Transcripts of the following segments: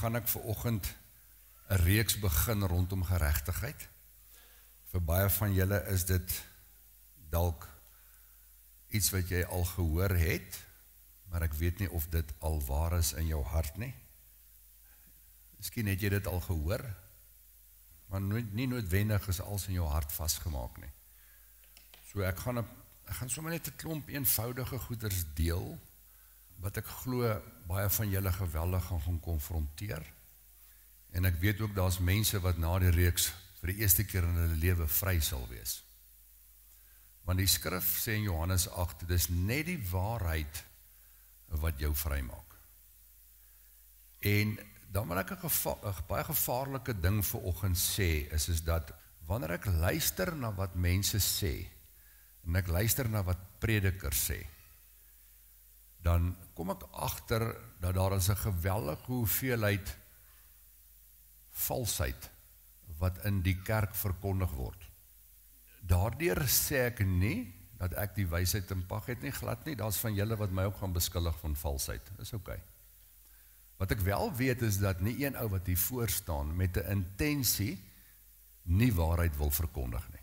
gaan ek vanoggend 'n reeks begin rondom geregtigheid. Vir baie van julle is dit dalk iets wat jy al gehoor het, maar ek weet nie of dit al waar is in jou hart nie. Miskien het jy dit al gehoor, maar nie noodwendig is alles in jou hart vasgemaak nie. So ek gaan sommer net 'n klomp eenvoudige goeders deel, wat ek glo baie van julle geweldig gaan konfronteer. En ek weet ook daar's mense wat na die reeks vir die eerste keer in hulle lewe vry sal wees. Want die skrif sê in Johannes 8, dis net die waarheid wat jou vry maak. En dan wil ek 'n baie gevaarlike ding vanoggend sê, is dat wanneer ek luister na wat mense sê, en ek luister na wat predikers sê, dan kom ek agter dat daar is 'n geweldige hoeveelheid valsheid wat in die kerk verkondig word. Daardeur sê ek nie dat ek die wysheid in pak het nie, glad nie. Daar's van julle wat my ook gaan beskuldig van valsheid. Dis oké. Wat ek wel weet is dat nie een ou wat hier voor staan met 'n intensie nie waarheid wil verkondig nie.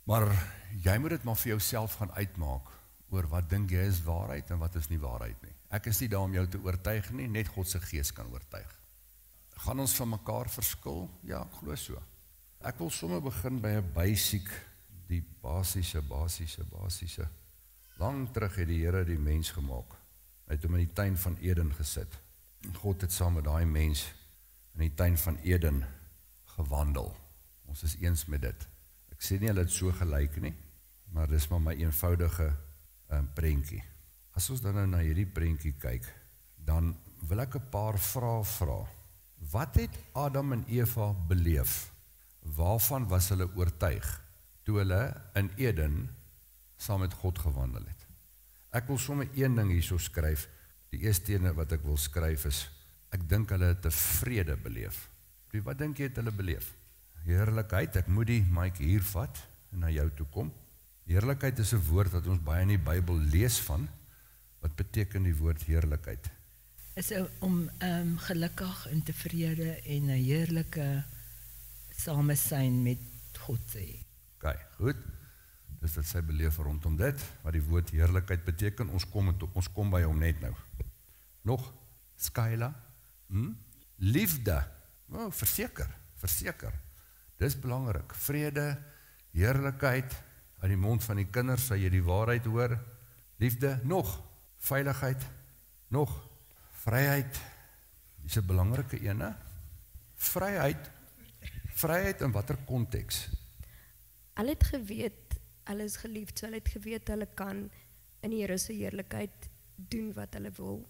Maar jy moet dit maar vir jouself gaan uitmaak oor wat dink jy is waarheid en wat is nie waarheid nie. Ek is nie daar om jou te oortuig nie, net God se gees kan oortuig. Gaan ons van mekaar verskil? Ja, ek glo so. Ek wil sommer begin by 'n basiese, die basiese. Lang terug het die Here die mens gemaak. Hy het hom in die tuin van Eden gesit. En God het saam met daai mens in die tuin van Eden gewandel. Ons is eens met dit. Ek sê nie hulle het so gelyk nie, maar dis maar my eenvoudige prentjie. As ons dan nou na hierdie prentjie kyk, dan wil ek 'n paar vrae vra. Wat het Adam en Eva beleef? Waarvan was hulle oortuig toe hulle in Eden saam met God gewandel het? Ek wil sommer een ding hierso skryf. Die eerste ene wat ek wil skryf is, ek dink hulle het 'n vrede beleef. Wat dink jy het hulle beleef? Heerlikheid, ek moet die mic hier vat en na jou toe kom. Heerlikheid is 'n woord wat ons baie in die Bybel lees van. Wat beteken die woord heerlikheid? Is om gelukkig en tevrede en 'n heerlike samesyn met God te hê. OK, goed. Dis wat sy beleef rondom dit, wat die woord heerlikheid beteken. Ons kom by hom net nou. Nog, Skyla, liefde, verseker. Dis belangrik. Vrede, heerlikheid, uit die mond van die kinders sal jy die waarheid hoor. Liefde, nog, veiligheid, nog, vryheid, dis 'n belangrike ene. Vryheid in watter konteks? Hulle het geweet, hulle is geliefd, so hulle het geweet, hulle kan in die Here se heerlikheid doen wat hulle wil.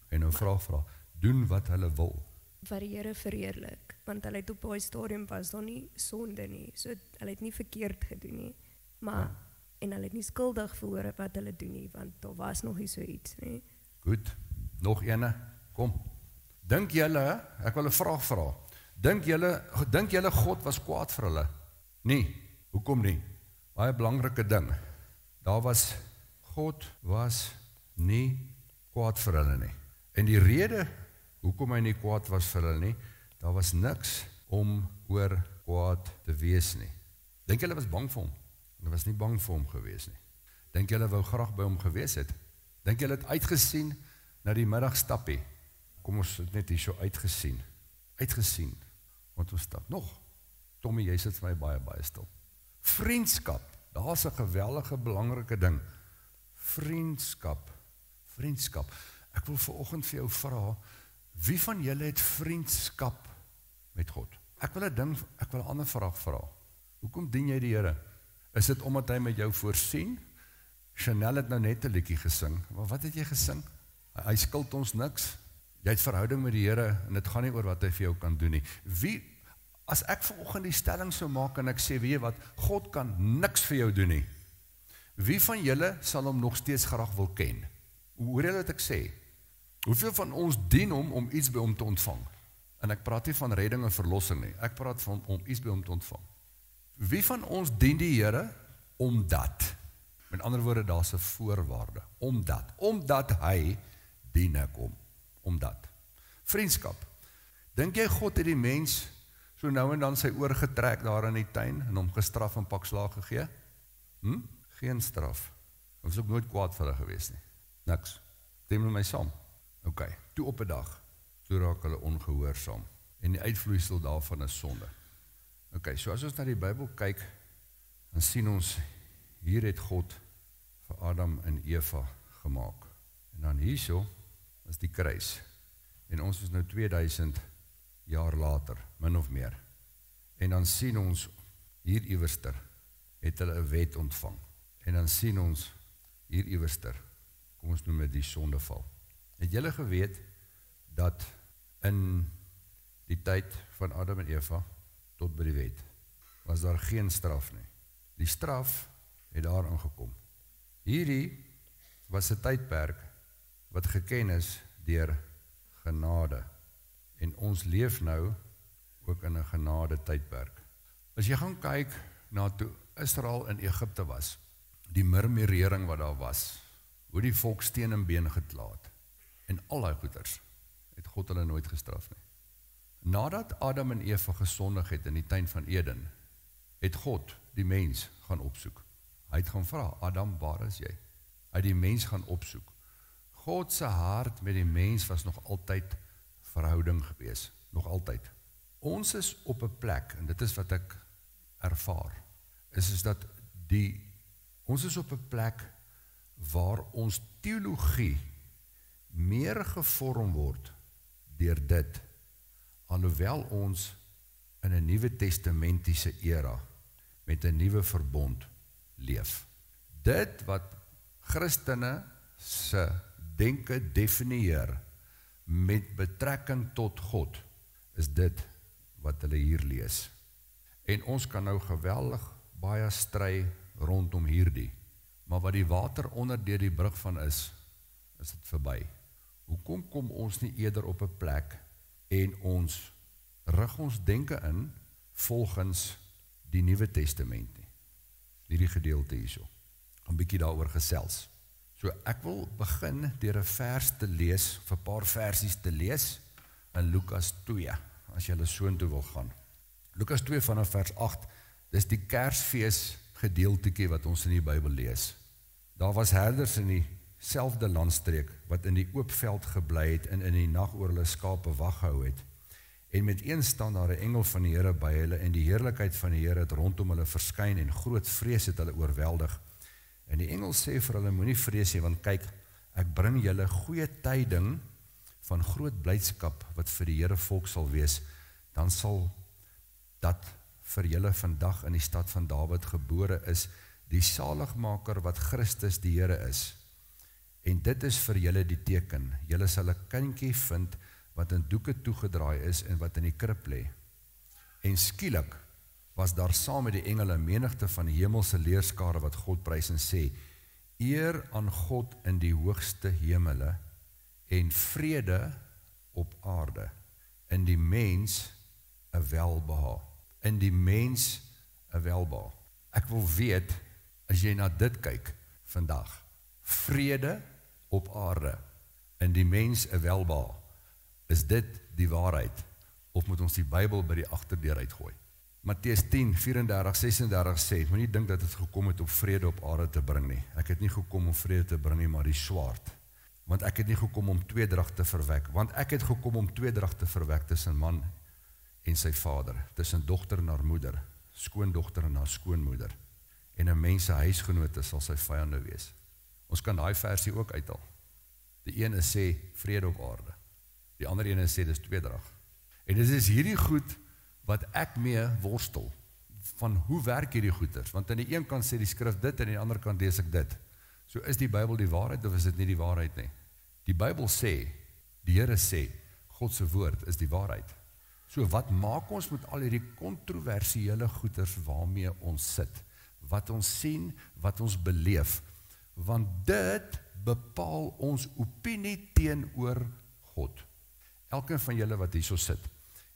En nou vra, doen wat hulle wil. Wat die Here verheerlik, want hulle het op daai stadium was daar nie sonde nie, so hulle het nie verkeerd gedoen nie, maar, en hulle het nie skuldig verhoor wat hulle doen nie, want daar was nog nie so iets nie. Goed, nog ene, kom. Dink julle, ek wil 'n vraag vra, dink julle God was kwaad vir hulle? Nee, hoekom nie? Baie belangrike ding, God was nie kwaad vir hulle nie. En die rede, hoekom hy nie kwaad was vir hulle nie, daar was niks om oor kwaad te wees nie. Dink julle was bang vir hom? Hulle was nie bang vir hom gewees nie. Dink julle wou graag by hom gewees het? Dink julle het uitgesien na die middagstappie? Kom ons het net hier so uitgesien, want ons stap nog. Tommy, jy sit vir my baie stil. Vriendskap, daar is 'n geweldige belangrike ding. Vriendskap. Ek wil vanoggend vir jou vra, wie van julle het vriendskap met God? Ek wil 'n ander vraag vra. Hoekom dien jy die Here? Is dit omdat hy met jou voorsien? Chanel het nou net 'n liedjie gesing. Maar wat het jy gesing? Hy skuld ons niks. Jy het verhouding met die Here en dit gaan nie oor wat hy vir jou kan doen nie. As ek vanoggend die stelling sou maak en ek sê, weet jy wat, God kan niks vir jou doen nie. Wie van julle sal hom nog steeds graag wil ken? Hoor julle wat ek sê? Hoeveel van ons dien hom om iets by hom te ontvang? En ek praat nie van redding en verlossing nie. Ek praat van om iets by hom te ontvang. Wie van ons dien die Here omdat? Met ander woorde, daar's 'n voorwaarde. Omdat hy dien ek hom. Omdat. Vriendskap. Dink jy God het die mens so nou en dan sy oor getrek daar in die tuin en hom gestraf en pak slaag gegee? Geen straf. Ons is ook nooit kwaad vir hulle gewees nie. Niks. Stem met my saam. Ok, toe op 'n dag, toe raak hulle ongehoorsaam. En die uitvloeisel daarvan is sonde. Ok, so as ons na die Bybel kyk, dan sien ons, hier het God vir Adam en Eva gemaak. En dan hierso is die kruis. En ons is nou 2000 jaar later, min of meer. En dan sien ons, hier iewester, het hulle 'n wet ontvang. En dan sien ons, hier iewester, kom ons noem dit die sondeval. Het julle geweet, dat in die tyd van Adam en Eva, tot by die wet, was daar geen straf nie. Die straf het daar aangekom. Hierdie was 'n tydperk, wat geken is deur genade. En ons leef nou ook in 'n genade tydperk. As jy gaan kyk na toe Israel in Egipte was, die murmurering wat daar was, hoe die volk steen en been geklaat, en al die goeters, het God hulle nooit gestraf nie. Nadat Adam en Eva gesondig het in die tuin van Eden, het God die mens gaan opsoek. Hy het gaan vra, Adam, waar is jy? Hy het die mens gaan opsoek. God se hart met die mens was nog altyd verhouding gewees, nog altyd. Ons is op 'n plek, en dit is wat ek ervaar, is dat ons is op 'n plek waar ons teologie meer gevorm word deur dit, alhoewel ons in 'n Nuwe Testamentiese era met 'n nuwe verbond leef. Dit wat Christene se denke definieer met betrekking tot God, is dit wat hulle hier lees. En ons kan nou geweldig baie stry rondom hierdie, maar wat die water onder deur die brug van is dit verby. Hoekom kom ons nie eerder op 'n plek en ons rig ons denke in volgens die Nuwe Testament nie? Hierdie gedeelte hierso. 'n bietjie daaroor gesels. So ek wil begin deur 'n vers te lees, of 'n paar versies te lees in Lukas 2, as jy hulle soontoe wil gaan. Lukas 2 vanaf vers 8, dis die Kersfees gedeeltetjie wat ons in die Bybel lees. Daar was herders in dieselfde landstreek wat in die oop veld gebly het en in die nag oor hulle skape wag gehou het. En met een staan daar 'n engel van die Here by hulle en die heerlikheid van die Here het rondom hulle verskyn en groot vrees het hulle oorweldig. En die engel sê vir hulle, moenie vrees nie, want kyk, ek bring julle goeie tyding van groot blydskap wat vir die Here volk sal wees. Dan sal dat vir julle vandag in die stad van Dawid gebore is, die saligmaker wat Christus die Here is. En dit is vir julle die teken. Julle sal 'n kindjie vind wat in doeke toegedraai is en wat in die krib lê. En skielik was daar saam met die engele menigte van die hemelse leerskare wat God prys en sê, eer aan God in die hoogste hemele en vrede op aarde, in die mens 'n welbehae. In die mens 'n welbehae. Ek wil weet, as jy na dit kyk vandag, vrede op aarde, in die mens 'n welbehae, is dit die waarheid, of moet ons die Bybel by die agterdeur uitgooi? Matteus 10, 34, 36 sê, moenie dink dat het gekom het om vrede op aarde te bring nie. Ek het nie gekom om vrede te bring nie, maar die swaard. Want ek het nie gekom om tweedrag te verwek, want ek het gekom om tweedrag te verwek tussen man en sy vader, tussen dogter na moeder, skoondogter na skoonmoeder, en 'n mens se huisgenote sal sy vyande wees. Ons kan daai versie ook uithaal. Die ene sê vrede op aarde, die ander ene sê dis tweedrag. En dit is hierdie goed wat ek mee worstel, van hoe werk hierdie goeters, want aan die een kant sê die skrif dit, en aan die ander kant lees ek dit. So is die Bybel die waarheid, of is dit nie die waarheid nie? Die Bybel sê, die Here sê, God se woord is die waarheid. So wat maak ons met al hierdie kontroversiële goeters waarmee ons sit, wat ons sien, wat ons beleef, want dit bepaal ons opinie teenoor God. Elkeen van julle wat hierso sit,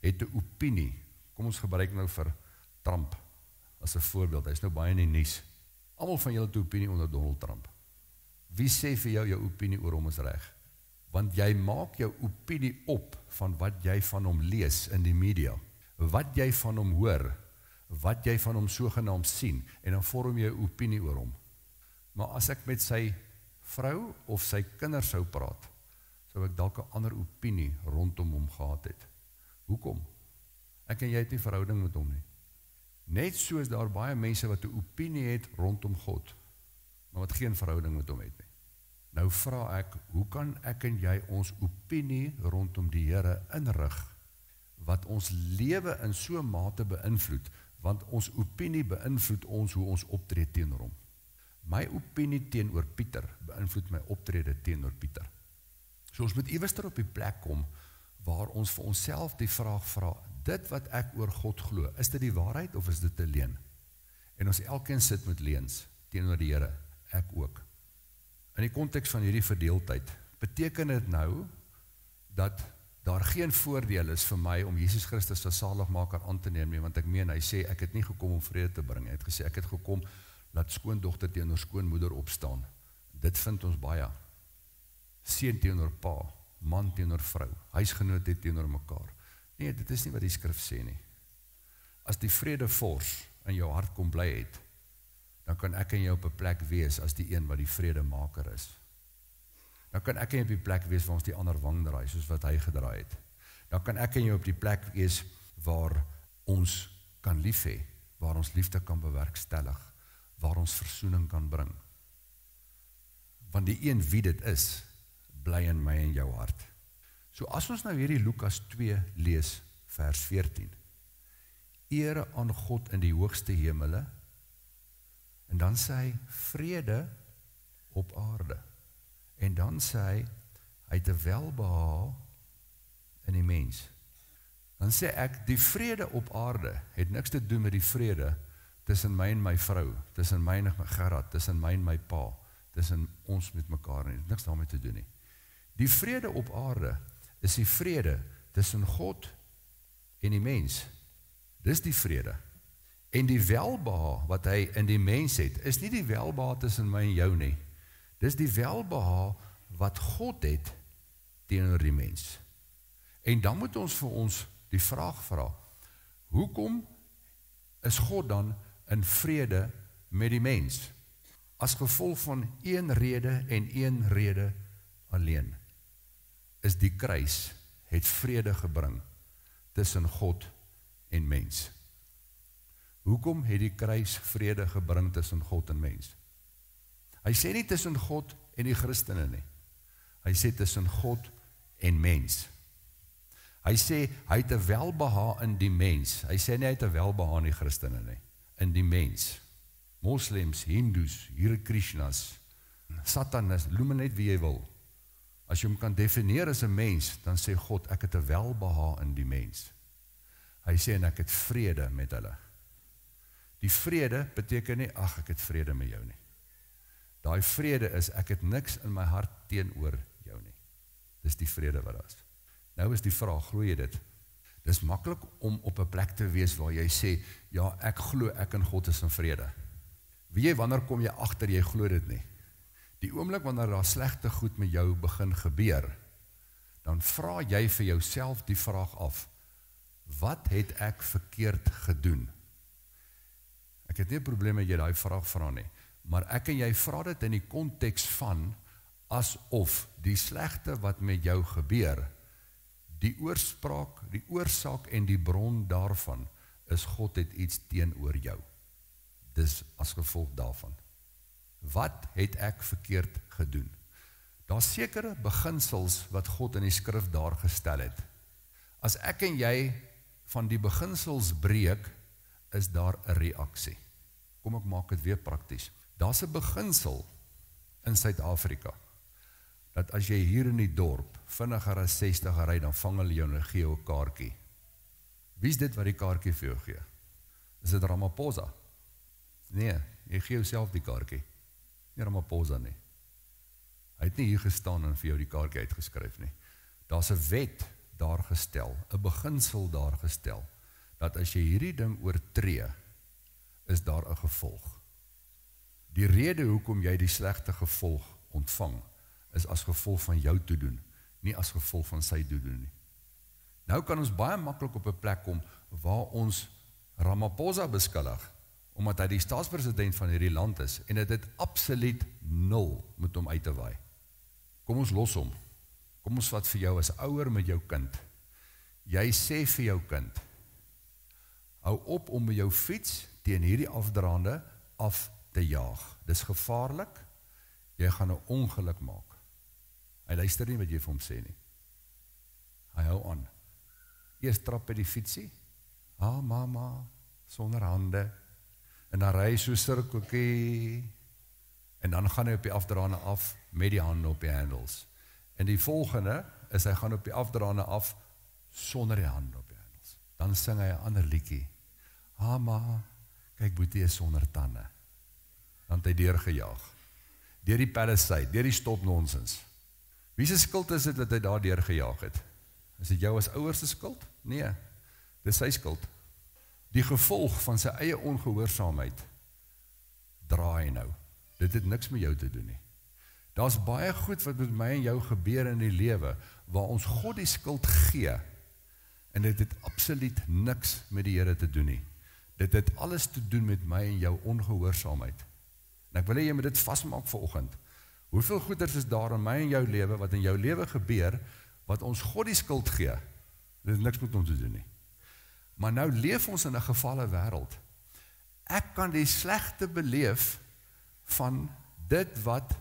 het 'n opinie. Kom ons gebruik nou vir Trump as 'n voorbeeld. Hy is nou baie in die nuus. Almal van julle het 'n opinie onder Donald Trump. Wie sê vir jou opinie oor hom is reg? Want jy maak jou opinie op van wat jy van hom lees in die media, wat jy van hom hoor, wat jy van hom sogenaamd sien, en dan vorm jy 'n opinie oor hom. Maar as ek met sy vrou of sy kinders sou praat, sou ek dalk 'n ander opinie rondom hom gehad het. Hoekom? Ek en jy het nie verhouding met hom nie. Net soos daar baie mense wat 'n opinie het rondom God, maar wat geen verhouding met hom het nie. Nou vra ek, hoe kan ek en jy ons opinie rondom die Here inrig, wat ons lewe in so 'n mate beïnvloed, want ons opinie beïnvloed ons hoe ons optree teenoor hom. My opinie teenoor Pieter beïnvloed my optrede teenoor Pieter. So ons moet iewers op die plek kom, waar ons vir onsself die vraag vra, dit wat ek oor God glo, is dit die waarheid of is dit 'n leuen? En ons elkeen sit met leuns teenoor die Here, ek ook. In die konteks van hierdie verdeeldheid, beteken dit nou, dat daar geen voordeel is vir my om Jesus Christus as saligmaker aan te neem nie, want ek meen, hy sê, ek het nie gekom om vrede te bring, hy het gesê, ek het gekom, laat skoondogter teenoor skoonmoeder opstaan. Dit vind ons baie. Seun teenoor pa, man teenoor vrou, huisgenote teenoor mekaar. Nee, dit is nie wat die skrif sê nie. As die vredevors in jou hart kom bly het, dan kan ek en jy op 'n plek wees as die een wat die vredemaker is. Dan kan ek en jy op die plek wees waar ons die ander wang draai, soos wat hy gedraai het. Dan kan ek en jy op die plek wees waar ons kan lief hê, waar ons liefde kan bewerkstellig, waar ons versoening kan bring. Want die een wie dit is, bly in my en jou hart. So as ons nou hierdie Lukas 2 lees, vers 14, ere aan God in die hoogste hemele, en dan sê hy, vrede op aarde, en dan sê hy het 'n welbehae in die mens. Dan sê ek, die vrede op aarde het niks te doen met die vrede tussen my en my vrou, tussen my en my Gerard, tussen my en my pa, tussen ons met mekaar nie, niks daarmee te doen nie. Die vrede op aarde is die vrede tussen God en die mens. Dis die vrede. En die welbehae wat hy in die mens het, is nie die welbehae tussen my en jou nie. Dis die welbehae wat God het teenoor die mens. En dan moet ons vir ons die vraag vra, hoekom is God dan in vrede met die mens? As gevolg van een rede en een rede alleen, is die kruis het vrede gebring tussen God en mens. Hoekom het die kruis vrede gebring tussen God en mens? Hy sê nie tussen God en die Christene nie. Hy sê tussen God en mens. Hy sê, hy het 'n welbehae in die mens. Hy sê nie, hy het 'n welbehae in die Christene nie. In die mens. Moslems, Hindus, Hare Krishnas, Satanis, noem net wie jy wil. As jy hom kan definieer as 'n mens, dan sê God, ek het 'n welbehae in die mens. Hy sê, en ek het vrede met hulle. Die vrede beteken nie, ag, ek het vrede met jou nie. Daai vrede is, ek het niks in my hart teenoor jou nie. Dis die vrede wat daar is. Nou is die vraag, glo jy dit? Dis maklik om op 'n plek te wees waar jy sê, ja, ek glo, ek en God is in vrede. Weet jy, wanneer kom jy agter, jy glo dit nie? Die oomblik wanneer daar slegte goed met jou begin gebeur, dan vra jy vir jouself die vraag af, wat het ek verkeerd gedoen? Ek het nie 'n probleem met jy daai vraag vra nie, maar ek en jy vra dit in die konteks van, asof die slegte wat met jou gebeur, die oorsaak en die bron daarvan, is God het iets teenoor jou. Dis as gevolg daarvan. Wat het ek verkeerd gedoen? Daar's sekere beginsels wat God in die skrif daar gestel het. As ek en jy van die beginsels breek, is daar 'n reaksie. Kom ek maak dit weer prakties. Daar's 'n beginsel in Suid-Afrika, dat as jy hier in die dorp vinniger as 60 ry, dan vang hulle jou en gee jou 'n kaartjie. Wie is dit wat die kaartjie vir jou gee? Is dit Ramaphosa? Nee, jy gee jouself die kaartjie. Nie Ramaphosa nie. Hy het nie hier gestaan en vir jou die kaartjie uitgeskryf nie. Daar's 'n wet daar gestel, 'n beginsel daar gestel, dat as jy hierdie ding oortree, is daar 'n gevolg. Die rede hoekom jy die slegte gevolg ontvang, is as gevolg van jou toedoen, nie as gevolg van sy doen nie. Nou kan ons baie maklik op 'n plek kom waar ons Ramaphosa beskuldig, omdat hy die staatspresident van hierdie land is, en dit het absoluut 0 met hom uit te waai. Kom ons los hom. Kom ons vat vir jou as ouer met jou kind. Jy sê vir jou kind, hou op om met jou fiets teen hierdie afdraande af te jaag. Dis gevaarlik, jy gaan 'n ongeluk maak. Hy luister nie wat jy vir hom sê nie. Hy hou aan. Eers trap by die fietsie, mama, sonder hande, en dan ry hy so sirkeltjie, en dan gaan hy op die afdraande af, met die hande op die handles. En die volgende, is hy gaan op die afdraande af, sonder die hande op die handles. Dan sing hy 'n ander liedjie, ma, kyk boetie is sonder tande. Dan het hy deurgejaag, deur die Palisade, deur die stop nonsens. Wie se skuld is dit dat hy daar deurgejaag het? Is dit jou as ouers se skuld? Nee, dis sy skuld. Die gevolg van sy eie ongehoorsaamheid dra hy nou. Dit het niks met jou te doen nie. Daar's baie goed wat met my en jou gebeur in die lewe, waar ons God die skuld gee, en dit het absoluut niks met die Here te doen nie. Dit het alles te doen met my en jou ongehoorsaamheid. En ek wil hê jy moet dit vasmaak vanoggend. Hoeveel goeders is daar in my en jou lewe, wat in jou lewe gebeur, wat ons God die skuld gee? Dit het niks met hom te doen nie. Maar nou leef ons in 'n gevalle wêreld. Ek kan die slegte beleef van dit wat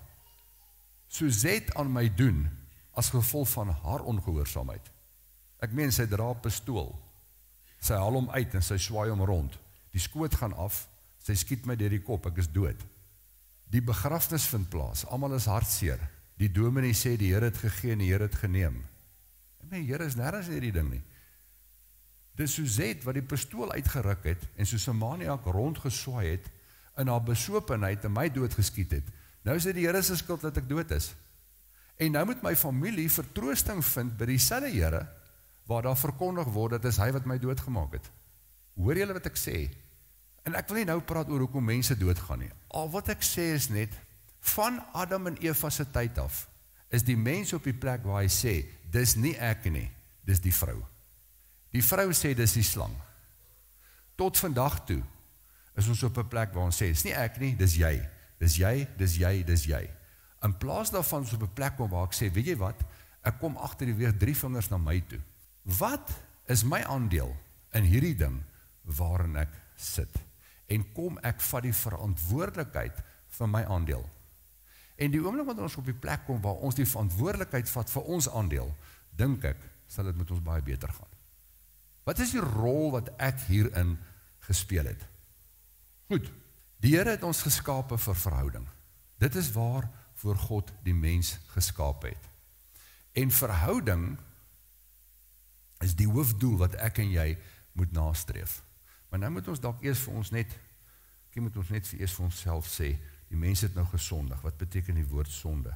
Suzette aan my doen, as gevolg van haar ongehoorsaamheid. Ek meen, sy dra 'n pistool, sy haal hom uit en sy swaai hom rond, die skoot gaan af, sy skiet my deur die kop, ek is dood. Die begrafnis vind plaas, almal is hartseer, die dominee sê die Here het gegee en die Here het geneem. Ek meen, Here is nêrens hierdie ding nie. Dis Suzette wat die pistool uitgeruk het, en soos 'n maniak rondgeswaai het, in haar besopenheid en my dood geskiet het. Nou is dit die Here se skuld dat ek dood is. En nou moet my familie vertroosting vind by dieselfde Here, waar daar verkondig word, dat is hy wat my doodgemaak het. Hoor julle wat ek sê? En ek wil nie nou praat oor hoekom mense doodgaan nie. Al wat ek sê is net, van Adam en Eva se tyd af, is die mens op die plek waar hy sê, dis nie ek nie, dis die vrou. Die vrou sê, dis die slang. Tot vandag toe, is ons op 'n plek waar ons sê, dis nie ek nie, dis jy. Dis jy, dis jy, dis jy. In plaas daarvan is op 'n plek waar ek sê, weet jy wat, ek kom agter die weer 3 vingers na my toe. Wat is my aandeel in hierdie ding waarin ek sit? En kom ek vat die verantwoordelikheid vir my aandeel? En die oomblik wat ons op die plek kom waar ons die verantwoordelikheid vat vir ons aandeel, dink ek, sal dit met ons baie beter gaan. Wat is die rol wat ek hierin gespeel het? Goed, die Here het ons geskape vir verhouding. Dit is waarvoor God die mens geskape het. En verhouding is die hoofdoel wat ek en jy moet nastreef. Maar nou moet ons dalk eers vir ons net eers vir onsself sê, die mens het nou gesondig. Wat beteken die woord sonde?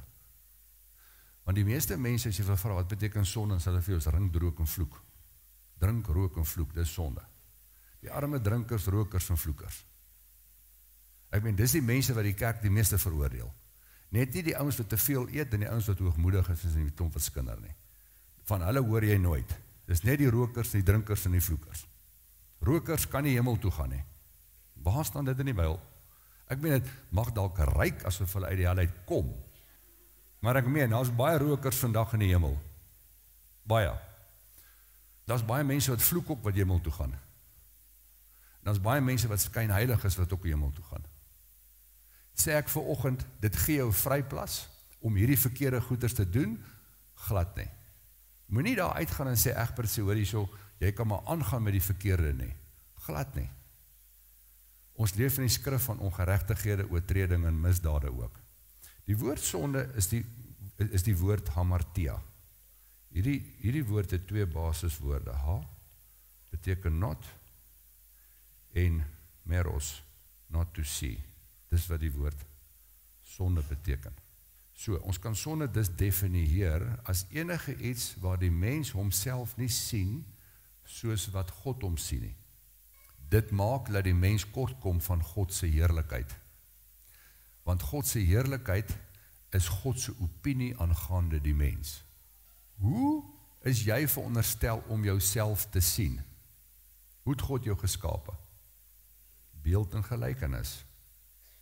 Want die meeste mense, as jy wil vra, wat beteken sonde, dan sal hulle vir ons drink, rook en vloek. Drink, rook en vloek, dis sonde. Die arme drinkers, rokers en vloekers. Ek meen, dis die mense wat die kerk die meeste veroordeel. Net nie die ouens wat te veel eet en die ouens wat hoogmoedig is en die klomp wat skinder nie. Van hulle hoor jy nooit. Dis net die rokers, die drinkers en die vloekers. Rokers kan nie hemel toe gaan nie. Waar staan dit in die Bybel? Ek meen, het mag dalk ryk asof hulle uit die hel uit kom. Maar ek meen, daar's baie rokers vandag in die hemel. Baie. Daar's baie mense wat vloek op wat hemel toe gaan. Daar's baie mense wat skyn heilig is wat ook hemel toe gaan. Sê ek vanoggend, dit gee jou vryplas om hierdie verkeerde goeders te doen? Glad nie. Moenie daar uitgaan en sê, Egbert sê, hoor hierso, jy kan maar aangaan met die verkeerde nie. Glad nie. Ons leef in die skrif van ongeregtighede, oortreding en misdade ook. Die woord sonde is die woord hamartia. Hierdie woord het 2 basiswoorde. Ha beteken not en meros, not to see. Dis wat die woord sonde beteken. So, ons kan sonde dus definieer as enige iets waar die mens homself nie sien soos wat God hom sien nie. Dit maak dat die mens kort kom van God se heerlikheid. Want God se heerlikheid is God se opinie aangaande die mens. Hoe is jy veronderstel om jouself te sien? Hoe het God jou geskape? Beeld en gelykenis.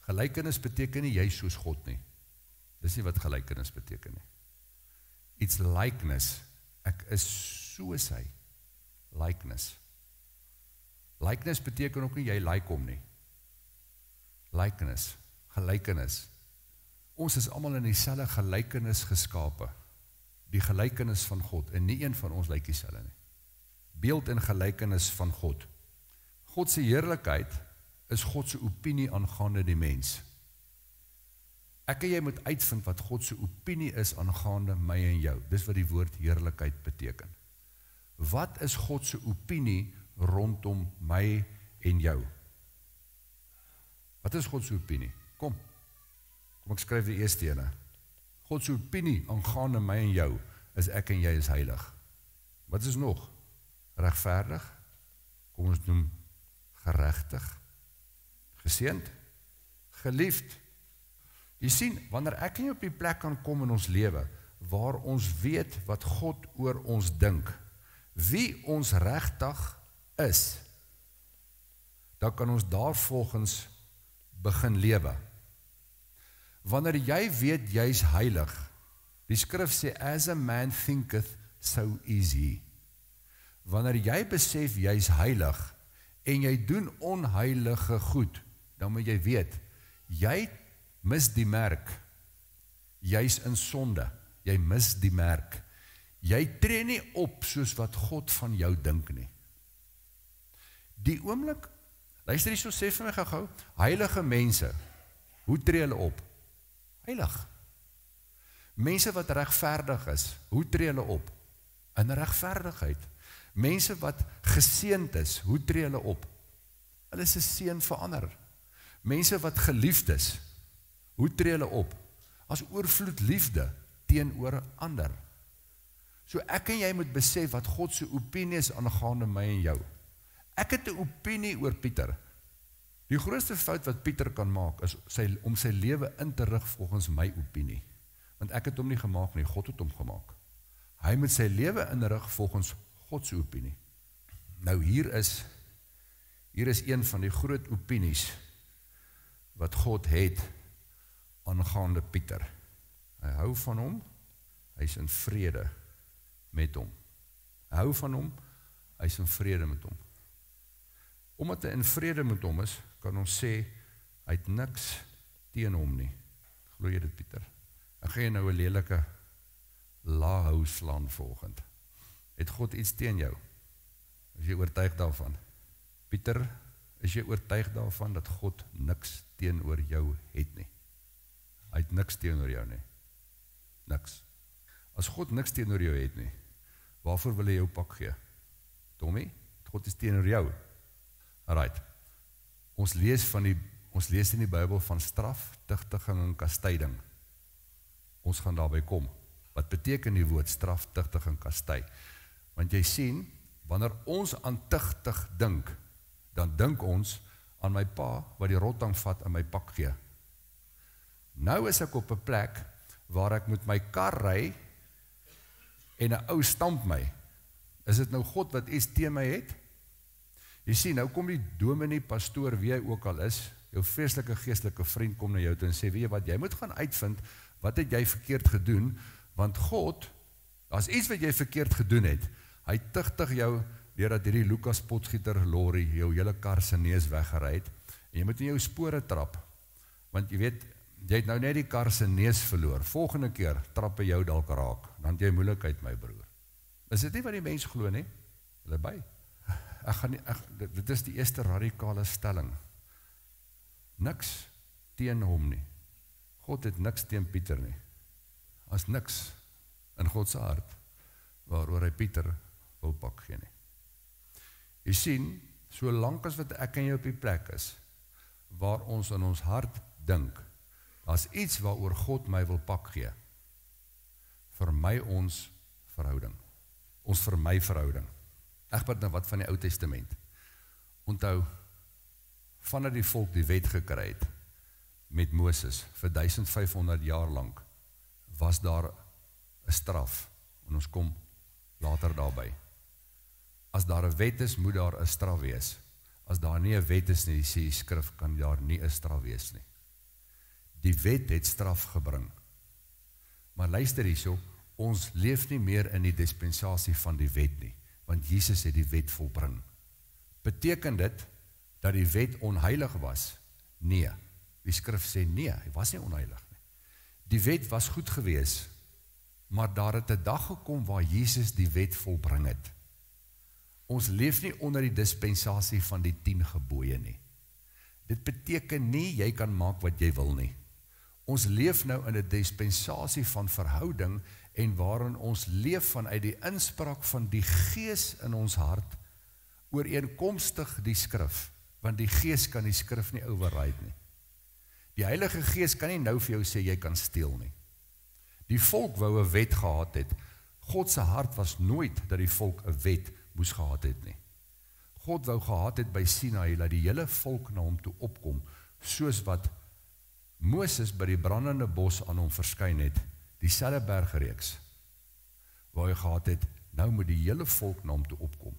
Gelykenis beteken nie jy soos God nie. Dis nie wat gelykenis beteken nie. It's likeness. Ek is soos hy. Likeness. Likeness beteken ook nie jy like hom nie. Likeness. Gelykenis. Ons is almal in dieselfde gelykenis geskape. Die gelykenis van God, en nie een van ons lyk dieselfde nie. Beeld en gelykenis van God. God se heerlikheid is God se opinie aangaande die mens. Ek en jy moet uitvind wat God se opinie is aangaande my en jou. Dis wat die woord heerlikheid beteken. Wat is God se opinie rondom my en jou? Wat is God se opinie? Kom ek skryf die eerste ene. God se opinie aangaande my en jou is ek en jy is heilig. Wat is nog? Regverdig? Kom ons noem geregtig? Geseënd? Geliefd? Jy sien, wanneer ek en jy op die plek kan kom in ons lewe, waar ons weet wat God oor ons dink, wie ons regtig is, dan kan ons daarvolgens begin lewe. Wanneer jy weet jy is heilig, die skrif sê, as a man thinketh, so is he. Wanneer jy besef jy is heilig, en jy doen onheilige goed, dan moet jy weet, jy mis die merk, jy is in sonde, jy mis die merk, jy tree nie op soos wat God van jou dink nie. Die oomblik, luister hier so, sê vir my gou, heilige mense, hoe tree hulle op? Heilig. Mense wat regverdig is, hoe tree hulle op? In regverdigheid. Mense wat geseënd is, hoe tree hulle op? Hulle is 'n seën vir ander. Mense wat geliefd is, hoe tree hulle op? As oorvloed liefde teenoor ander. So ek en jy moet besef wat God se opinie is aangaande my en jou. Ek het 'n opinie oor Pieter. Die grootste fout wat Pieter kan maak is om sy lewe in te rig volgens my opinie. Want ek het hom nie gemaak nie, God het hom gemaak. Hy moet sy lewe inrig volgens God se opinie. Nou hier is een van die groot opinies wat God het aangaande Pieter. Hy hou van hom, hy is in vrede met hom. Hy hou van hom, hy is in vrede met hom. Omdat hy in vrede met hom is, kan ons sê, hy het niks teen hom nie. Glo jy dit, Pieter? Ek gaan jy nou 'n lelike laahou slaan volgend. Het God iets teen jou? Is jy oortuig daarvan? Pieter, is jy oortuig daarvan dat God niks teenoor jou het nie? Hy het niks teenoor jou nie. Niks. As God niks teenoor jou het nie, waarvoor wil hy jou pak gee? Tommy, God is teenoor jou. Alright. Ons lees in die Bybel van straf, tigtiging en kastyding. Ons gaan daarby kom. Wat beteken die woord straf, tigtiging en kastyd? Want jy sien, wanneer ons aan tigtig dink, dan dink ons aan my pa wat die rotang vat en my pak gee. Nou is ek op 'n plek waar ek met my kar ry en 'n ou stamp my. Is dit nou God wat iets teen my het? Jy sien, nou kom die dominee, pastoor, wie hy ook al is, jou vreeslike geestelike vriend kom na jou toe en sê, weet jy wat, jy moet gaan uitvind, wat het jy verkeerd gedoen, want God, as iets wat jy verkeerd gedoen het, hy tigtig jou, deurdat hierdie Lucas potgieter lorry jou hele kar se neus weggery het, en jy moet in jou spore trap, want jy weet, jy het nou net die kar se neus verloor, volgende keer trap hy jou dalk raak, dan het jy moeilikheid, my broer. Is dit nie wat die mens glo nie? Hulle by. Dit is die eerste radikale stelling. Niks teen hom nie. God het niks teen Pieter nie. As niks in God se hart, waaroor hy Pieter wil pak gee nie. Jy sien, solank as wat ek en jy op die plek is, waar ons in ons hart dink, as iets waaroor God my wil pak gee, vermy ons verhouding. Ons vermy verhouding. Ek praat nou wat van die Ou Testament. Onthou, vandat die volk die wet gekry het, met Moses, vir 1500 jaar lang, was daar 'n straf. En ons kom later daarby. As daar 'n wet is, moet daar 'n straf wees. As daar nie 'n wet is nie, sê die skrif, kan daar nie 'n straf wees nie. Die wet het straf gebring. Maar luister hierso, ons leef nie meer in die dispensasie van die wet nie, want Jesus het die wet volbring. Beteken dit dat die wet onheilig was? Nee. Die skrif sê nee, hy was nie onheilig nie. Die wet was goed gewees, maar daar het 'n dag gekom waar Jesus die wet volbring het. Ons leef nie onder die dispensasie van die 10 gebooie nie. Dit beteken nie, jy kan maak wat jy wil nie. Ons leef nou in 'n dispensasie van verhouding en waarin ons leef vanuit die inspraak van die Gees in ons hart, ooreenkomstig die skrif, want die Gees kan die skrif nie override nie. Die Heilige Gees kan nie nou vir jou sê, jy kan steel nie. Die volk wou 'n wet gehad het. God se hart was nooit dat die volk 'n wet moes gehad het nie. God wou gehad het by Sinai, dat die hele volk na hom toe opkom, soos wat Moses by die brandende bos aan hom verskyn het, dieselfde bergreeks, waar hy gehad het, nou moet die hele volk na hom toe opkom,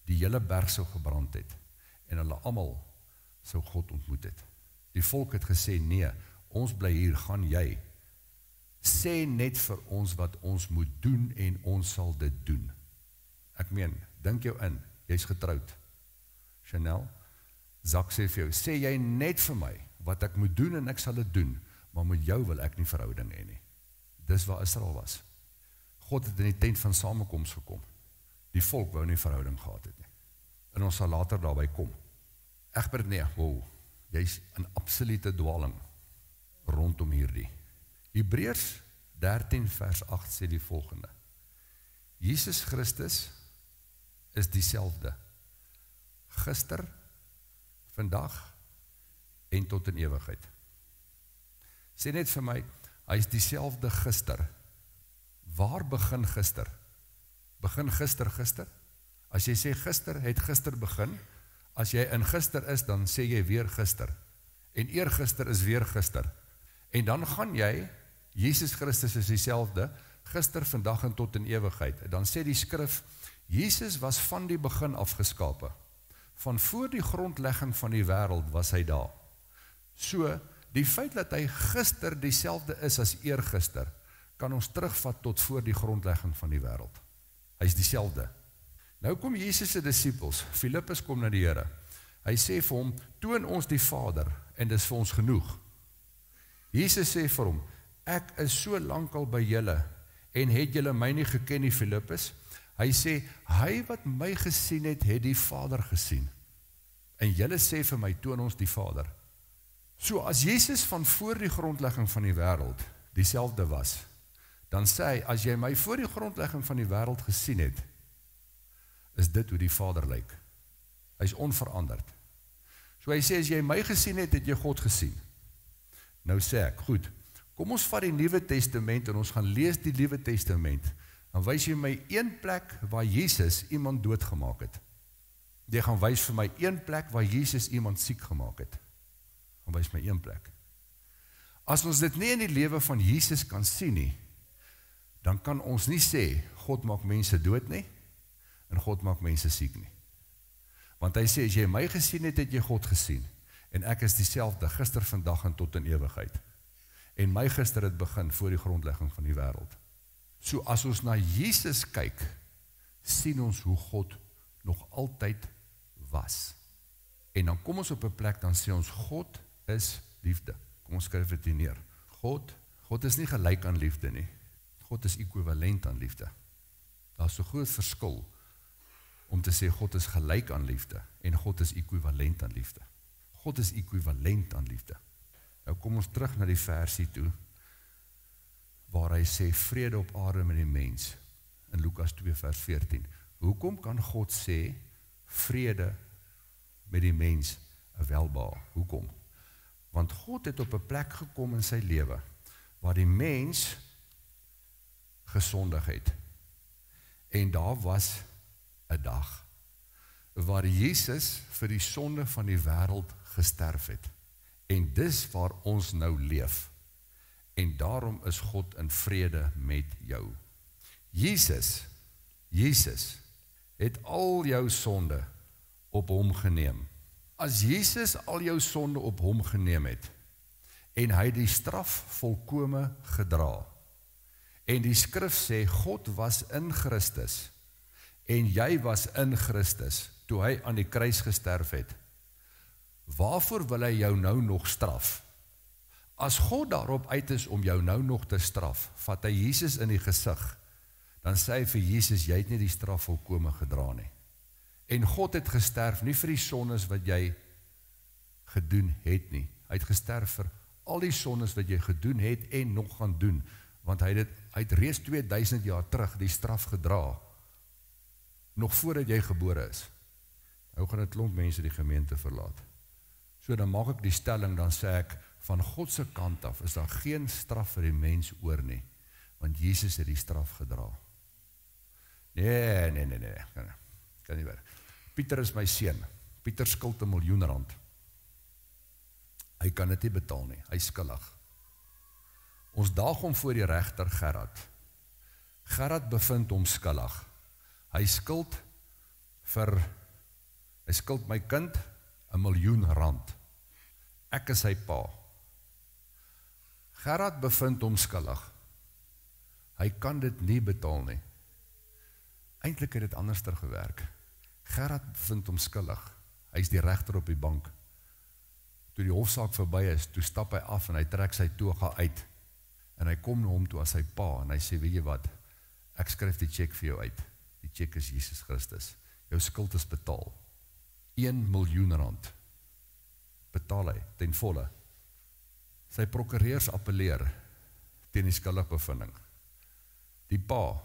die hele berg sou gebrand het, en hulle almal sou God ontmoet het. Die volk het gesê, nee, ons bly hier, gaan jy, sê net vir ons wat ons moet doen, en ons sal dit doen. Ek meen, dink jou in, jy is getroud. Chanel, Zak sê vir jou, sê jy net vir my, wat ek moet doen en ek sal dit doen, maar met jou wil ek nie verhouding hê nie. Dis waar Israel was. God het in die tent van samekoms gekom. Die volk wou nie verhouding gehad het nie. En ons sal later daarby kom. Egbert nee, wow, jy is in absolute dwaling rondom hierdie. Hebreërs 13 vers 8 sê die volgende. Jesus Christus is dieselfde. Gister, vandag en tot in ewigheid. Sê net vir my, hy is dieselfde gister. Waar begin gister? Begin gister? As jy sê gister, het gister begin. As jy in gister is, dan sê jy weer gister. En eergister is weer gister. En dan gaan jy, Jesus Christus is dieselfde, gister, vandag en tot in ewigheid. Dan sê die skrif, Jesus was van die begin afgeskape. Van voor die grondlegging van die wêreld was hy daar. So, die feit dat hy gister dieselfde is as eergister, kan ons terugvat tot voor die grondlegging van die wêreld. Hy is dieselfde. Nou kom Jesus se disippels, Filippus kom na die Here. Hy sê vir hom, toon ons die Vader, en dis vir ons genoeg. Jesus sê vir hom, ek is so lank al by julle, en het julle my nie geken nie, Filippus? Hy sê, hy wat my gesien het die Vader gesien. En julle sê vir my, toon ons die Vader. So as Jesus van voor die grondlegging van die wêreld dieselfde was, dan sê hy, as jy my voor die grondlegging van die wêreld gesien het, is dit hoe die Vader lyk. Hy is onveranderd. So hy sê, as jy my gesien het jy God gesien. Nou sê ek, goed, kom ons vat die Nuwe Testament en ons gaan lees die Nuwe Testament, dan wys jy my een plek waar Jesus iemand doodgemaak het. Jy gaan wys vir my een plek waar Jesus iemand siek gemaak het. Gaan wys my een plek. As ons dit nie in die lewe van Jesus kan sien nie, dan kan ons nie sê, God maak mense dood nie, en God maak mense siek nie. Want hy sê, as jy my gesien het jy God gesien, en ek is dieselfde, gister, vandag en tot in ewigheid. En my gister het begin voor die grondlegging van die wêreld. So as ons na Jesus kyk, sien ons hoe God nog altyd was. En dan kom ons op 'n plek, dan sê ons, God is liefde. Kom ons skryf dit hier neer. God is nie gelyk aan liefde nie. God is ekwivalent aan liefde. Daar is 'n groot verskil om te sê God is gelyk aan liefde en God is ekwivalent aan liefde. God is ekwivalent aan liefde. Nou kom ons terug na die versie toe, waar hy sê, vrede op aarde met die mens, in Lukas 2 vers 14. Hoekom kan God sê, vrede met die mens, 'n welbehae? Hoekom? Want God het op 'n plek gekom in sy lewe, waar die mens gesondig het. En daar was 'n dag, waar Jesus vir die sonde van die wêreld gesterf het. En dis waar ons nou leef. En daarom is God in vrede met jou. Jesus het al jou sonde op hom geneem. As Jesus al jou sonde op hom geneem het, en hy die straf volkome gedra, en die skrif sê, God was in Christus, en jy was in Christus, toe hy aan die kruis gesterf het, waarvoor wil hy jou nou nog straf? As God daarop uit is om jou nou nog te straf, vat hy Jesus in die gesig, dan sê hy vir Jesus, jy het nie die straf volkome gedra nie. En God het gesterf, nie vir die sondes wat jy gedoen het nie. Hy het gesterf vir al die sondes wat jy gedoen het en nog gaan doen, want hy het reeds 2000 jaar terug die straf gedra, nog voordat jy gebore is. Nou gaan 'n klomp mense die gemeente verlaat. So dan maak ek die stelling, dan sê ek, van God se kant af is daar geen straf vir die mens oor nie, want Jesus het die straf gedra. Nee, kan nie werk. Pieter is my seun. Pieter skuld R1 miljoen. Hy kan dit nie betaal nie, hy is skuldig. Ons daag hom voor die regter Gerard. Gerard bevind hom skuldig. Hy skuld my kind R1 miljoen. Ek is sy pa. Gerard bevind hom skuldig. Hy kan dit nie betaal nie. Eintlik het dit anderster gewerk. Gerard bevind hom skuldig. Hy is die regter op die bank. Toe die hofsaak verby is, toe stap hy af en hy trek sy toga uit. En hy kom na hom toe as sy pa en hy sê, weet jy wat, ek skryf die cheque vir jou uit. Die cheque is Jesus Christus. Jou skuld is betaal. R1 miljoen. Betaal hy, ten volle. Sy prokureurs appeleer teen die skuldigbevinding. Die pa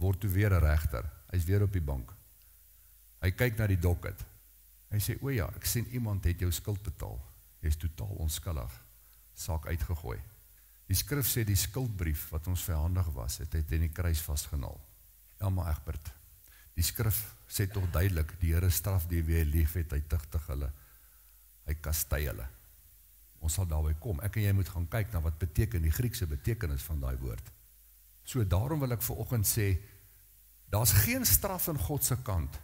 word toe weer 'n regter. Hy is weer op die bank. Hy kyk na die docket. Hy sê, o ja, ek sien iemand het jou skuld betaal. Jy is totaal onskuldig. Saak uitgegooi. Die skrif sê die skuldbrief wat ons vyandig was, het hy teen die kruis vasgenaal. Ja, maar Egbert, die skrif sê toch duidelik, die Here straf die wie hy lief het, hy tigtig hulle, hy kastei hulle. Ons sal daarby kom. Ek en jy moet gaan kyk na wat beteken die Griekse betekenis van daai woord. So daarom wil ek vanoggend sê, daar's geen straf in God se kant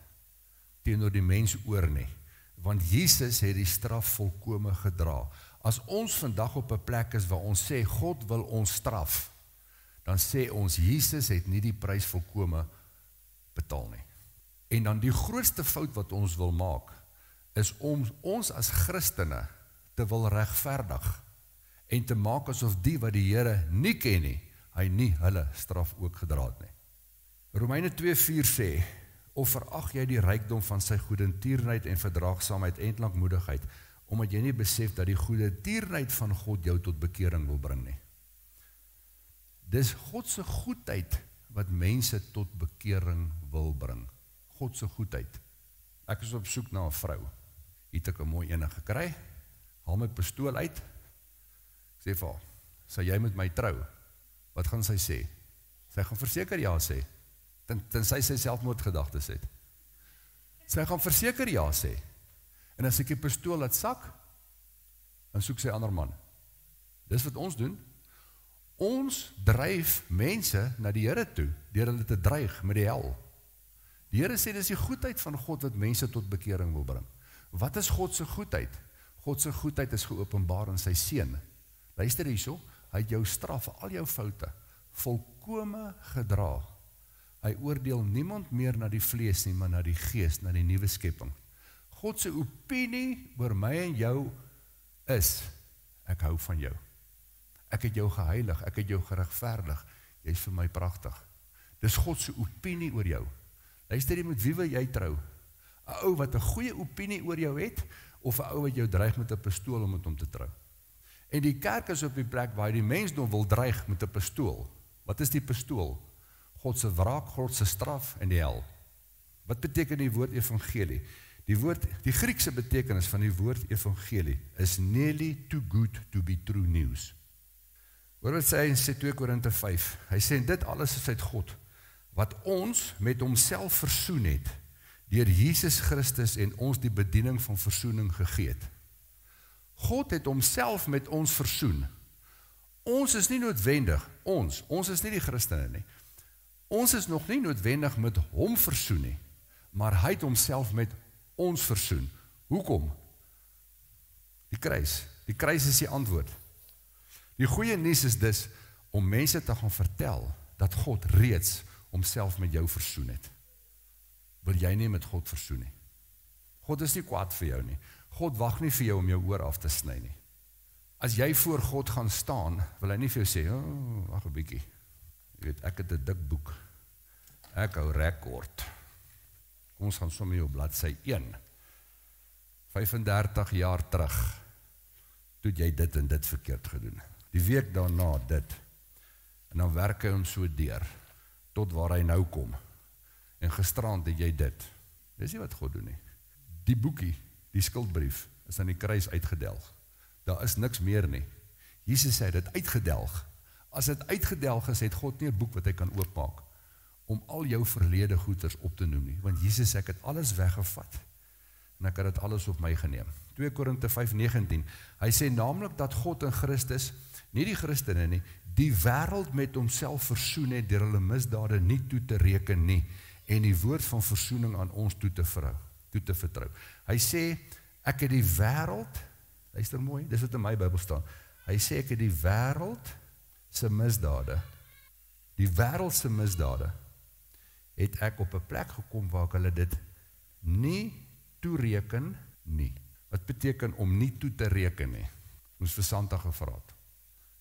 teenoor die mens oor nie, want Jesus het die straf volkome gedra. As ons vandag op 'n plek is waar ons sê, God wil ons straf, dan sê ons, Jesus het nie die prys volkome betaal nie. En dan die grootste fout wat ons wil maak, is om ons as Christene te wil regverdig, en te maak asof die wat die Here nie ken nie, hy nie hulle straf ook gedra het nie. Romeine 2:4 sê, of verag jy die rykdom van sy goedertierenheid en verdraagsaamheid en lankmoedigheid, omdat jy nie besef dat die goedertierenheid van God jou tot bekering wil bring nie. Dis God se goedheid wat mense tot bekering wil bring. God se goedheid. Ek is op soek na 'n vrou. Hier het ek 'n mooi ene gekry, haal my pistool uit, sê vir haar, sal jy met my trou? Wat gaan sy sê? Sy gaan verseker ja sê, tensy sy selfmoordgedagtes het. Sy gaan verseker ja sê, en as ek die pistool laat sak, dan soek sy ander man. Dis wat ons doen. Ons dryf mense na die Here toe, deur hulle te dreig met die hel. Die Here sê, dis die goedheid van God wat mense tot bekering wil bring. Wat is God se goedheid? God se goedheid is geopenbaar in sy seun. Luister hierso, hy het jou straf, al jou foute, volkome gedra. Hy oordeel niemand meer na die vlees nie, maar na die gees, na die nuwe skepping. God se opinie oor my en jou is, ek hou van jou. Ek het jou geheilig, ek het jou geregverdig, jy is vir my pragtig. Dis God se opinie oor jou. Luister jy, met wie wil jy trou? 'n Ou wat 'n goeie opinie oor jou het, of 'n ou wat jou dreig met 'n pistool om met hom te trou? En die kerk is op die plek waar die mensdom wil dreig met 'n pistool. Wat is die pistool? God se wraak, God se straf en die hel. Wat beteken die woord evangelie? Die Griekse betekenis van die woord evangelie is nearly too good to be true news. Hoor wat sê hy in 2 Korinte 5? Hy sê, dit alles is uit God, wat ons met homself versoen het, deur Jesus Christus en ons die bediening van versoening gegee het. God het homself met ons versoen. Ons is nie noodwendig, ons is nie die Christene nie. Ons is nog nie noodwendig met hom versoen nie, maar hy het homself met ons versoen. Hoekom? Die kruis is die antwoord. Die goeie nuus is dus, om mense te gaan vertel, dat God reeds homself met jou versoen het. Wil jy nie met God versoen nie? God is nie kwaad vir jou nie. God wag nie vir jou om jou oor af te sny nie. As jy voor God gaan staan, wil hy nie vir jou sê, wag 'n bietjie. Jy weet, ek het 'n dik boek. Ek hou rekord. Kom ons gaan sommer op bladsy 1. 35 jaar terug, toe jy dit en dit verkeerd gedoen. Die week daarna dit. En dan werk hy hom so deur, tot waar hy nou kom. En gisterand het jy dit. Dis nie wat God doen nie. Die boekie, die skuldbrief, is aan die kruis uitgedelg. Daar is niks meer nie. Jesus sê dit uitgedelg. As dit uitgedelg is, het God nie 'n boek wat hy kan oopmaak, om al jou verlede goeders op te noem nie. Want Jesus sê, ek het alles weggevat, en ek het dit alles op my geneem. 2 Korinte 5:19, hy sê naamlik dat God in Christus, nie die Christene nie, die wêreld met homself versoen het, deur hulle misdade nie toe te reken nie, en die woord van versoening aan ons toe te vertrou. Hy sê, ek het die wêreld, luister mooi, dis wat in my Bybel staan, hy sê, ek het die wêreld se misdade, het ek op 'n plek gekom waar ek hulle dit nie toereken nie. Wat beteken om nie toe te reken nie? Ons vir Santa gevra het.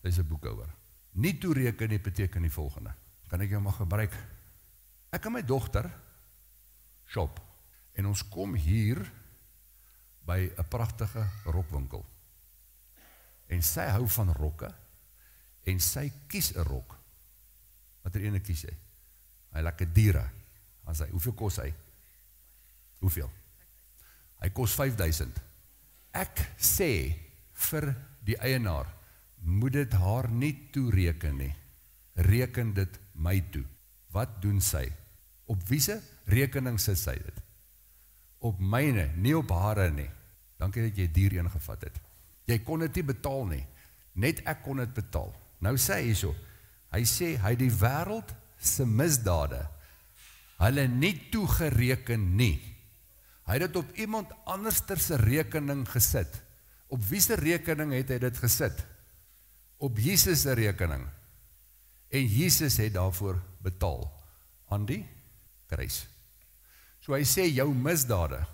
Dit is 'n boek oor. Nie toereken nie beteken die volgende. Kan ek jou maar gebruik? Ek en my dogter shop. En ons kom hier by 'n pragtige rokwinkel. En sy hou van rokke. En sy kies 'n rok. Watter ene kies hy? Hy lekker diere. Hoeveel kos hy? Hoeveel? Hy kos 5.000. Ek sê vir die eienaar, moet dit haar nie toereken nie. Reken dit my toe. Wat doen sy? Op wiese rekening sit sy dit? Op myne, nie op hare nie. Dankie dat jy dier ingevat het. Jy kon dit nie betaal nie. Net ek kon dit betaal. Nou sê hy so, hy sê, hy die wêreld se misdade, hulle nie toegereken nie. Hy het dit op iemand anderster se rekening gesit. Op wie se rekening het hy dit gesit? Op Jesus se rekening. En Jesus het daarvoor betaal aan die kruis. So hy sê jou misdade,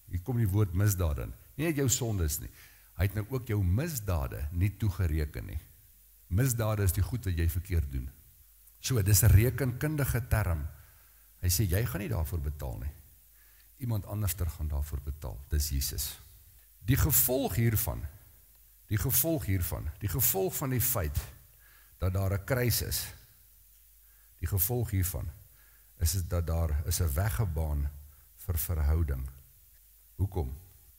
hier kom die woord misdade in, nie net jou sondes nie, hy het nou ook jou misdade nie toegereken nie. Misdade is die goed wat jy verkeerd doen. So, dis 'n rekenkundige term. Hy sê, jy gaan nie daarvoor betaal nie. Iemand anderster gaan daarvoor betaal. Dis Jesus. Die gevolg van die feit dat daar 'n kruis is, die gevolg hiervan is dat daar is 'n weggebaan vir verhouding. Hoekom?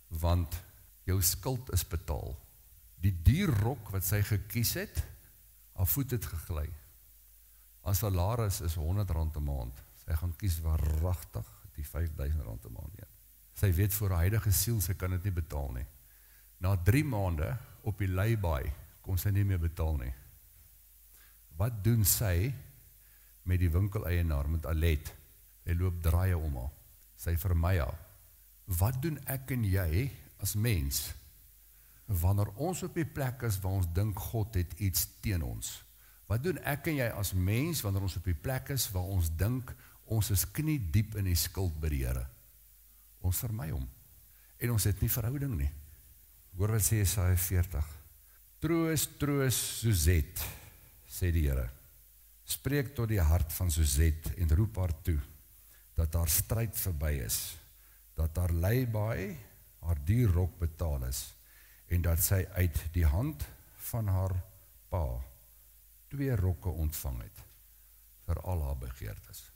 Want jou skuld is betaal. Die dierrok wat sy gekies het, haar voet het gegly. Haar salaris is R100 'n maand. Sy gaan kies waaragtig die R5.000 'n maand. Sy weet vir haar heilige siel, sy kan dit nie betaal nie. Na 3 maande op die lay-by kon sy nie meer betaal nie. Wat doen sy met die winkeleienaar, met Alet? Hy loop draaie om haar. Sy vermy haar. Wat doen ek en jy as mens, wanneer ons op die plek is waar ons dink God het iets teen ons? Wat doen ek en jy as mens, wanneer ons op die plek is waar ons dink ons is knie diep in die skuld by die Here? Ons vermy hom. En ons het nie verhouding nie. Hoor wat sê Jesaja 40. Troos, troos, Suzette, sê die Here. Spreek tot die hart van Suzette en roep haar toe, dat haar stryd verby is, dat haar lay-by haar dierrok betaal is, en dat sy uit die hand van haar pa 2 rokke ontvang het, vir al haar begeertes.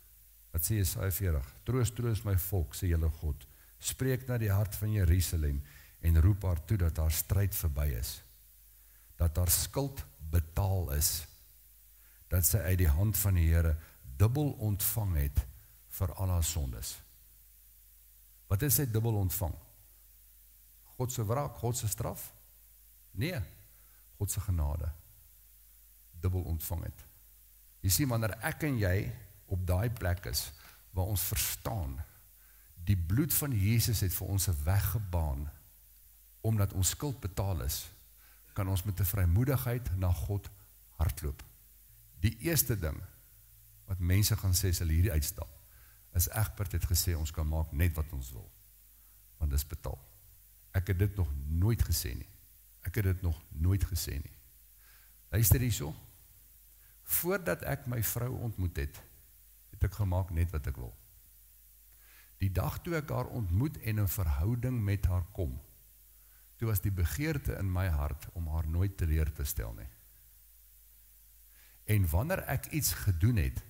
Wat sê Jesaja 40? Troos, troos my volk, sê julle God, spreek na die hart van Jerusalem, en roep haar toe dat haar stryd verby is, dat haar skuld betaal is, dat sy uit die hand van die Here dubbel ontvang het vir al haar sondes. Wat is sy dubbel ontvang? God se wraak, God se straf? Nee, God se genade dubbel ontvang het. Jy sien, wanneer ek en jy op daai plek is, waar ons verstaan, die bloed van Jesus het vir ons 'n weg gebaan, omdat ons skuld betaal is, kan ons met 'n vrymoedigheid na God hardloop. Die eerste ding, wat mense gaan sê, as hulle hierdie uitstap, is Egbert het gesê, ons kan maak net wat ons wil, want dit is betaal. Ek het dit nog nooit gesê nie. Luister hierso, voordat ek my vrou ontmoet het ek gemaak net wat ek wil. Die dag toe ek haar ontmoet en 'n verhouding met haar kom, toe was die begeerte in my hart om haar nooit teleur te stel nie. En wanneer ek iets gedoen het,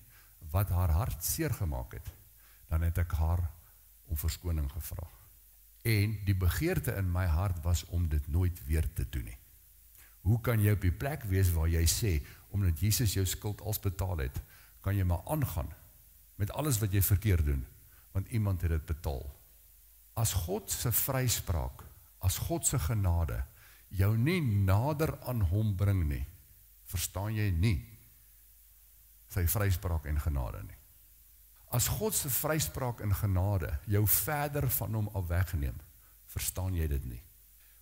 wat haar hart seer gemaak het, dan het ek haar om verskoning gevra. En die begeerte in my hart was om dit nooit weer te doen nie. Hoe kan jy op die plek wees waar jy sê, omdat Jesus jou skuld als betaal het, kan jy maar aangaan met alles wat jy verkeerd doen, want iemand het dit betaal. As God se vryspraak, as God se genade, jou nie nader aan hom bring nie, verstaan jy nie sy vryspraak en genade nie. As God se vryspraak en genade jou verder van hom af wegneem, verstaan jy dit nie.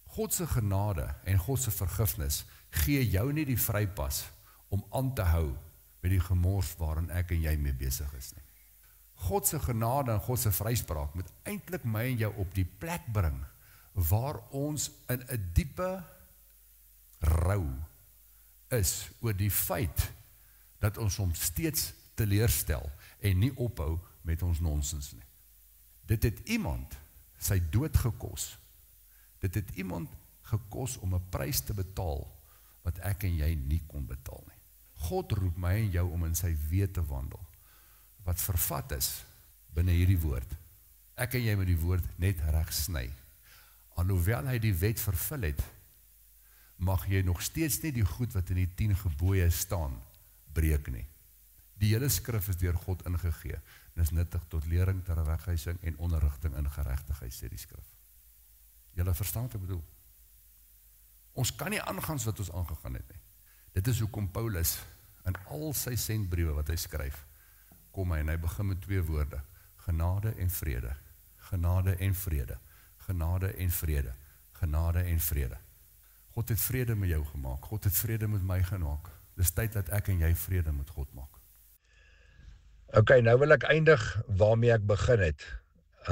God se genade en God se vergifnis gee jou nie die vrypas om aan te hou met die gemors waarin ek en jy mee besig is nie. God se genade en God se vryspraak moet eintlik my en jou op die plek bring waar ons in 'n diepe rou is oor die feit dat ons hom steeds teleurstel en nie ophou met ons nonsens nie. Dit het iemand sy dood gekos. Dit het iemand gekos om 'n prys te betaal wat ek en jy nie kon betaal nie. God roep my en jou om in sy weë te wandel, wat vervat is binne hierdie woord. Ek en jy moet die woord net reg sny. Alhoewel hy die wet vervul het, mag jy nog steeds nie die goed wat in die 10 gebooie staan, breek nie. Die hele skrif is deur God ingegee, en is nuttig tot lering, ter regwysing en onderrigting in geregtigheid, sê die skrif. Julle verstaan wat ek bedoel? Ons kan nie aangaan wat ons aangegaan het nie. Dit is hoekom Paulus in al sy sendbriewe wat hy skryf, kom hy en hy begin met 2 woorde, genade en vrede, genade en vrede, genade en vrede, genade en vrede. God het vrede met jou gemaak, God het vrede met my gemaak. Dis tyd dat ek en jy vrede met God maak. Ok, nou wil ek eindig waarmee ek begin het.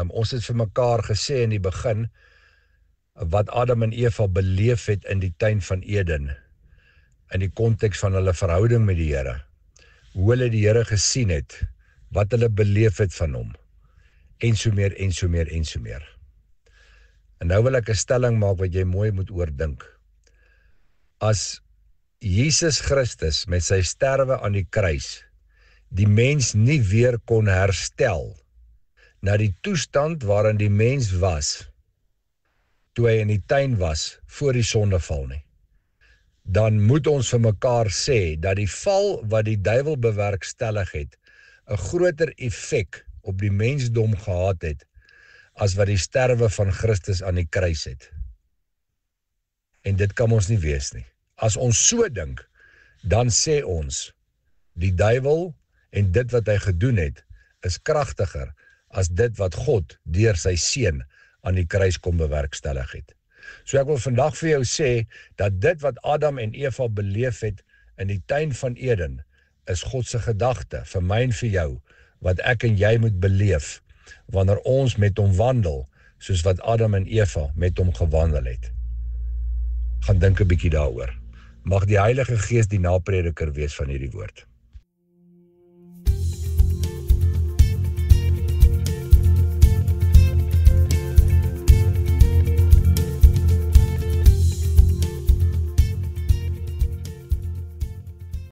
Ons het vir mekaar gesê in die begin, wat Adam en Eva beleef het in die tuin van Eden, in die konteks van hulle verhouding met die Here, hoe hulle die Here gesien het, wat hulle beleef het van hom, en so meer, en so meer, en so meer. En nou wil ek 'n stelling maak wat jy mooi moet oordink. As Jesus Christus met sy sterwe aan die kruis, die mens nie weer kon herstel, na die toestand waarin die mens was, toe hy in die tuin was, voor die sondeval nie, dan moet ons vir mekaar sê, dat die val wat die duiwel bewerkstellig het, 'n groter effek op die mensdom gehad het, as wat die sterwe van Christus aan die kruis het. En dit kan ons nie wees nie. As ons so dink, dan sê ons, die duiwel en dit wat hy gedoen het, is kragtiger as dit wat God deur sy seun aan die kruis kom bewerkstellig het. So ek wil vandag vir jou sê, dat dit wat Adam en Eva beleef het in die tuin van Eden, is God se gedagte vir my en vir jou, wat ek en jy moet beleef, wanneer ons met hom wandel, soos wat Adam en Eva met hom gewandel het. Gaan dink 'n bietjie daaroor. Mag die Heilige Gees die naprediker wees van hierdie woord.